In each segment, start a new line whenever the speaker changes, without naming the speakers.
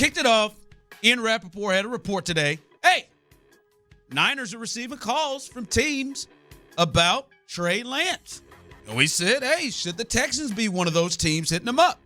kicked it off. Ian Rapoport had a report today. Hey, Niners are receiving calls from teams about Trey Lance. And we said, hey, should the Texans be one of those teams hitting them up?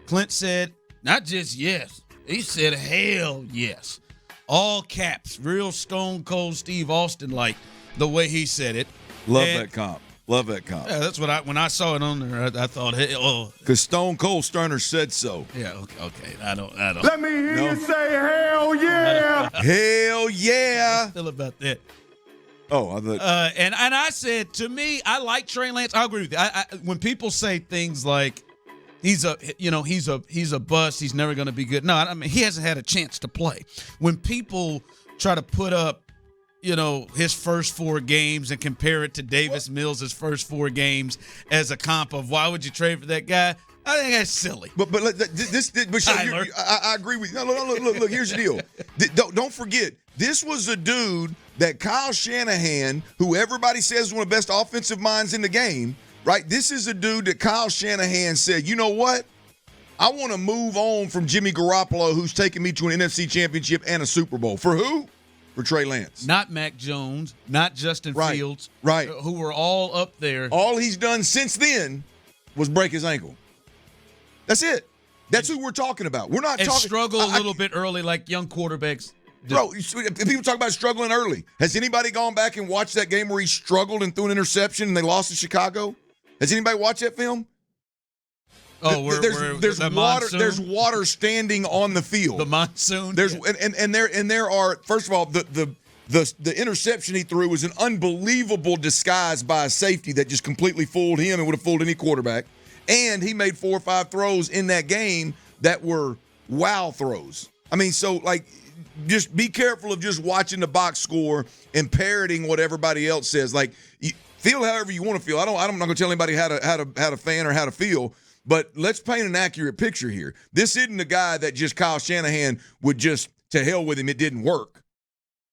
Clint said, not just yes. He said, hell yes. All caps, real Stone Cold Steve Austin-like, the way he said it.
Love that comp.
Yeah, that's what when I saw it on there, I thought, hey, oh.
Because Stone Cold Sterner said so.
Yeah, okay. I don't.
Let me hear you say hell yeah.
Hell yeah.
Still about that.
Oh, I thought.
And I said, to me, I like Trey Lance. I agree with you. When people say things like he's a bust, he's never going to be good. No, I mean he hasn't had a chance to play. When people try to put up, his first 4 games and compare it to Davis Mills' first 4 games as a comp of why would you trade for that guy? I think that's silly.
But I agree with you. No, look. Here's the deal. Don't forget, this was a dude that Kyle Shanahan, who everybody says is one of the best offensive minds in the game, right? This is a dude that Kyle Shanahan said, you know what? I want to move on from Jimmy Garoppolo, who's taking me to an NFC Championship and a Super Bowl. For who? For Trey Lance.
Not Mac Jones, not Justin Fields,
right?
Who were all up there.
All he's done since then was break his ankle. That's it. That's who we're talking about. We're not talking.
Struggle a little bit early like young quarterbacks do.
Bro, if people talk about struggling early, has anybody gone back and watched that game where he struggled and threw an interception and they lost to Chicago? Has anybody watched that film?
Oh,
there's water.
Monsoon?
There's water standing on the field.
The monsoon.
There's and there are, first of all, the interception he threw was an unbelievable disguise by a safety that just completely fooled him and would have fooled any quarterback. And he made 4 or 5 throws in that game that were wow throws. I mean, so just be careful of just watching the box score and parroting what everybody else says. Feel however you want to feel. I'm not going to tell anybody how to fan or how to feel. But let's paint an accurate picture here. This isn't a guy that just Kyle Shanahan would just, to hell with him, it didn't work.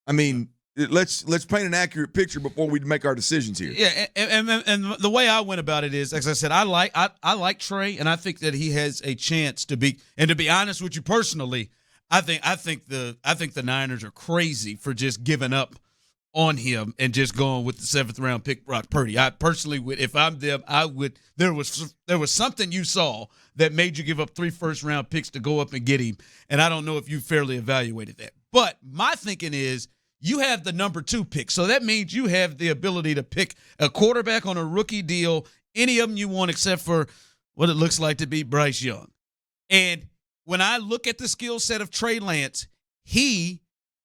I mean, let's paint an accurate picture before we make our decisions here.
Yeah, and the way I went about it is, as I said, I like Trey, and I think that he has a chance to be. And to be honest with you personally, I think the Niners are crazy for just giving up on him and just going with the 7th round pick, Brock Purdy. I personally would, if I'm them, I would. There was something you saw that made you give up 3 first-round picks to go up and get him, and I don't know if you fairly evaluated that. But my thinking is you have the number 2 pick, so that means you have the ability to pick a quarterback on a rookie deal, any of them you want except for what it looks like to be Bryce Young. And when I look at the skill set of Trey Lance, he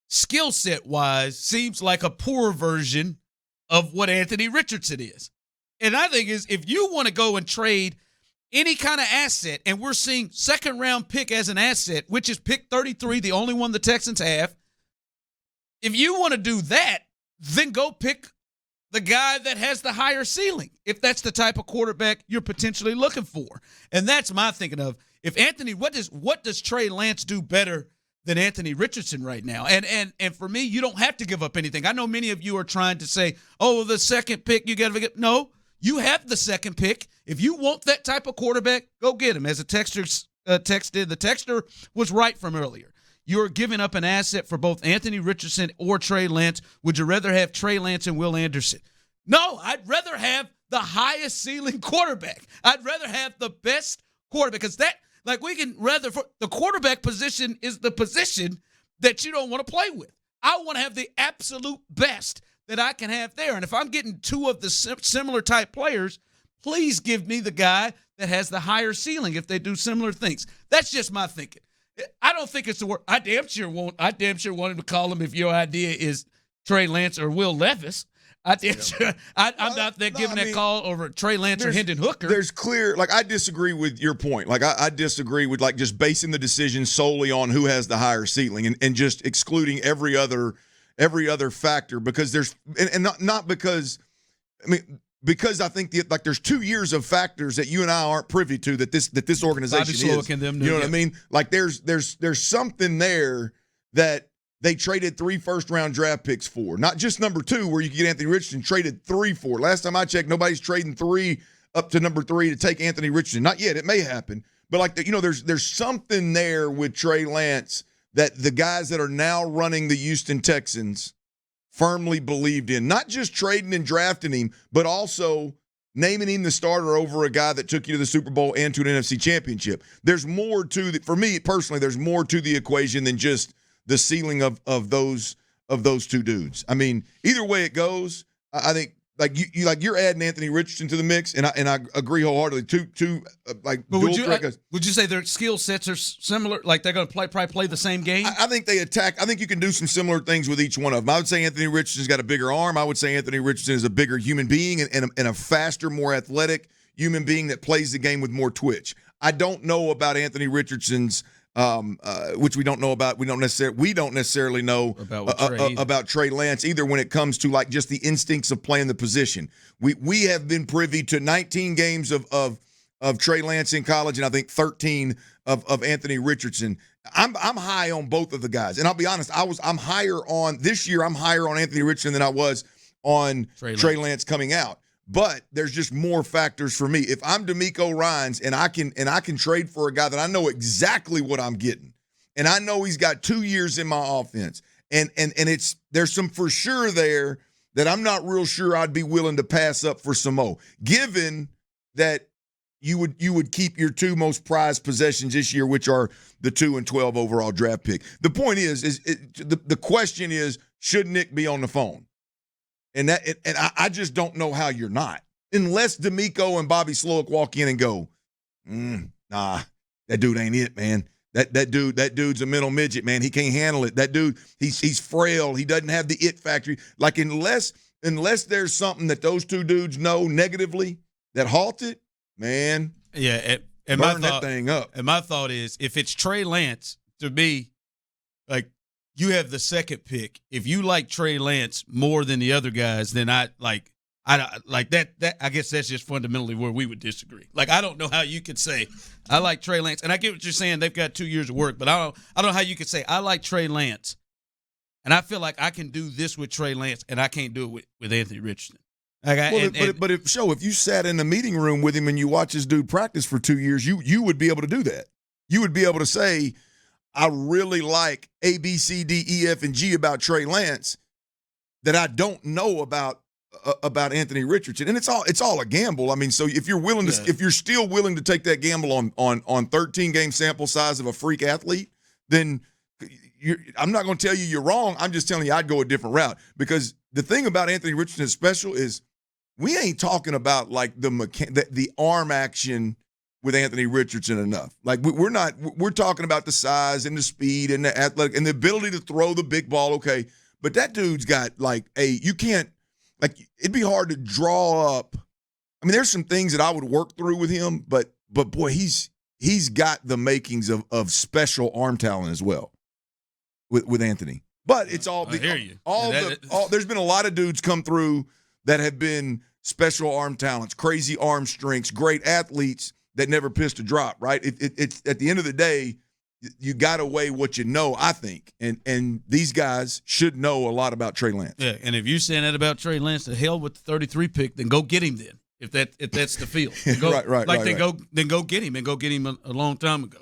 skill set wise seems like a poor version of what Anthony Richardson is. And I think is if you want to go and trade any kind of asset, and we're seeing 2nd round pick as an asset, which is pick 33, the only one the Texans have. If you want to do that, then go pick the guy that has the higher ceiling, if that's the type of quarterback you're potentially looking for. And that's my thinking of, if Anthony, what does Trey Lance do better than Anthony Richardson right now? And for me, you don't have to give up anything. I know many of you are trying to say, oh, the 2nd pick, you got to get. No, you have the 2nd pick. If you want that type of quarterback, go get him. As a texter texted, the texter was right from earlier. You're giving up an asset for both Anthony Richardson or Trey Lance. Would you rather have Trey Lance and Will Anderson? No, I'd rather have the highest ceiling quarterback. I'd rather have the best quarterback, because that, the quarterback position is the position that you don't want to play with. I want to have the absolute best that I can have there. And if I'm getting 2 of the similar type players, please give me the guy that has the higher ceiling if they do similar things. That's just my thinking. I don't think it's the word. I damn sure want him to call him if your idea is Trey Lance or Will Levis. I'm not giving that call over Trey Lance or Hendon Hooker.
There's clear, I disagree with your point. I disagree with just basing the decision solely on who has the higher ceiling and just excluding every other factor, because there's not because because I think there's 2 years of factors that you and I aren't privy to that this organization is.
You
know what I mean? There's something there that they traded 3 first-round draft picks for. Not just number 2, where you could get Anthony Richardson, traded 3 for. Last time I checked, nobody's trading 3 up to number 3 to take Anthony Richardson. Not yet. It may happen. But like there's something there with Trey Lance that the guys that are now running the Houston Texans firmly believed in. Not just trading and drafting him, but also naming him the starter over a guy that took you to the Super Bowl and to an NFC Championship. There's more to for me personally. There's more to the equation than just the ceiling of those two dudes. I mean, either way it goes, I think you're adding Anthony Richardson to the mix, and I agree wholeheartedly. Two
But would you say their skill sets are similar? Like they're going to probably play the same game?
I think they attack. I think you can do some similar things with each one of them. I would say Anthony Richardson's got a bigger arm. I would say Anthony Richardson is a bigger human being and a faster, more athletic human being that plays the game with more twitch. I don't know about Anthony Richardson's. Which we don't know about. We don't necessarily know about Trey Lance either when it comes to like just the instincts of playing the position. We have been privy to 19 games of Trey Lance in college, and I think 13 of Anthony Richardson. I'm high on both of the guys, and I'll be honest. I'm higher on this year. I'm higher on Anthony Richardson than I was on Trey Lance coming out. But there's just more factors for me. If I'm DeMeco Ryans and I can trade for a guy that I know exactly what I'm getting, and I know he's got 2 years in my offense, and there's some for sure there that I'm not real sure I'd be willing to pass up for some more, given that you would keep your two most prized possessions this year, which are the 2 and 12 overall draft pick. The point the question is, should Nick be on the phone? And I just don't know how you're not. Unless DeMeco and Bobby Slowick walk in and go, nah, that dude ain't it, man. That dude's a mental midget, man. He can't handle it. That dude, he's frail. He doesn't have the it factor. Like unless there's something that those two dudes know negatively that halt it, man.
Yeah, and
burn that thing up.
And my thought is, if it's Trey Lance, to me, like, you have the second pick. If you like Trey Lance more than the other guys, then I like that. I guess that's just fundamentally where we would disagree. Like, I don't know how you could say I like Trey Lance, and I get what you're saying. They've got 2 years of work, but I don't know how you could say I like Trey Lance, and I feel like I can do this with Trey Lance, and I can't do it with Anthony Richardson.
But if you sat in the meeting room with him and you watch this dude practice for 2 years, you would be able to do that. You would be able to say, I really like A, B, C, D, E, F, and G about Trey Lance that I don't know about Anthony Richardson, and it's all a gamble. I mean, so if you're willing to, if you're still willing to take that gamble on 13 game sample size of a freak athlete, then I'm not going to tell you you're wrong. I'm just telling you I'd go a different route, because the thing about Anthony Richardson is special is we ain't talking about like the arm action with Anthony Richardson enough. Like we're talking about the size and the speed and the athletic and the ability to throw the big ball. Okay. But that dude's got you can't, like, it'd be hard to draw up. I mean, there's some things that I would work through with him, but boy, he's got the makings of special arm talent as well with Anthony. But it's all,
I hear you.
There's been a lot of dudes come through that have been special arm talents, crazy arm strengths, great athletes that never pissed a drop, right? It's at the end of the day, you got to weigh what you know, I think. And these guys should know a lot about Trey Lance.
Yeah, and if you're saying that about Trey Lance, the hell with the 33 pick, then go get him then. If that's the field. Go,
right.
Then go get him, and go get him a long time ago.